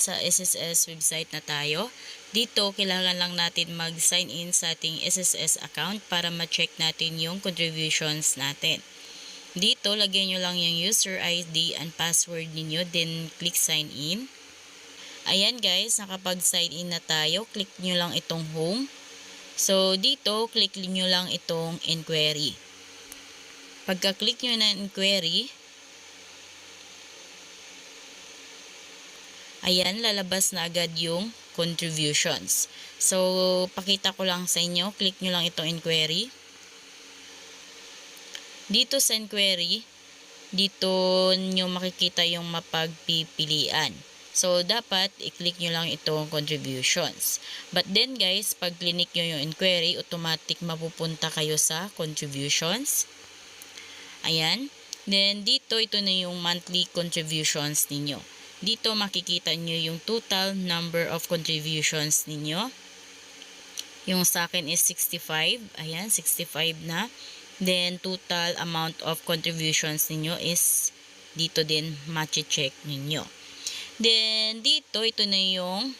nasa SSS website na tayo. Dito, kailangan lang natin mag-sign in sa ating SSS account para ma-check natin yung contributions natin. Dito, lagyan nyo lang yung user ID and password ninyo, then click sign in. Ayan guys, nakapag-sign in na tayo. Click nyo lang itong home. So, dito, click nyo lang itong inquiry. Pagka-click nyo na inquiry, ayan, lalabas na agad yung contributions. So, pakita ko lang sa inyo. Click nyo lang itong inquiry. Dito sa inquiry, dito nyo makikita yung mapagpipilian. So, dapat i-click nyo lang itong contributions. But then guys, pag click nyo yung inquiry, automatic mapupunta kayo sa contributions. Ayan. Then, dito, ito na yung monthly contributions ninyo. Dito makikita nyo yung total number of contributions ninyo. Yung sa akin is 65. Ayan, 65 na. Then, total amount of contributions ninyo is dito din machi-check ninyo. Then, dito, ito na yung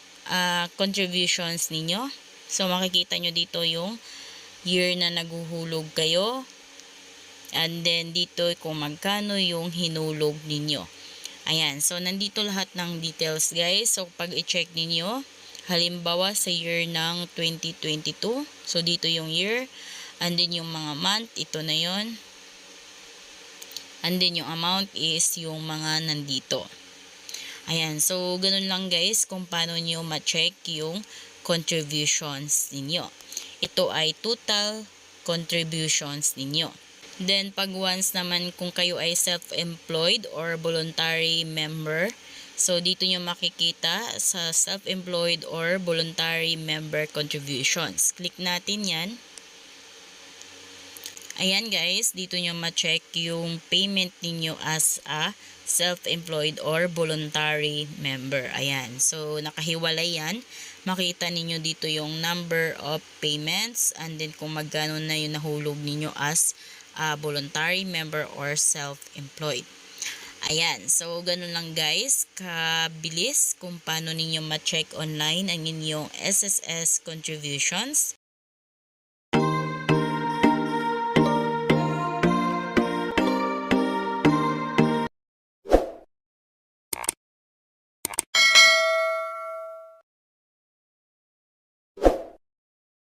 contributions ninyo. So, makikita nyo dito yung year na naguhulog kayo. And then, dito kung magkano yung hinulog ninyo. Ayan, so nandito lahat ng details guys. So pag i-check ninyo, halimbawa sa year ng 2022, so dito yung year, and then yung mga month, ito na yon. And then yung amount is yung mga nandito. Ayan, so ganun lang guys kung paano nyo ma-check yung contributions ninyo. Ito ay total contributions ninyo. Then, pag once naman kung kayo ay self-employed or voluntary member, so dito nyo makikita sa self-employed or voluntary member contributions. Click natin yan. Ayan guys, dito nyo ma-check yung payment ninyo as a self-employed or voluntary member. Ayan, so nakahiwalay yan. Makita ninyo dito yung number of payments and then kung magkano na yung nahulog ninyo as voluntary member or self-employed. Ayan, so ganun lang guys, kabilis kung paano ninyo ma-check online ang inyong SSS contributions.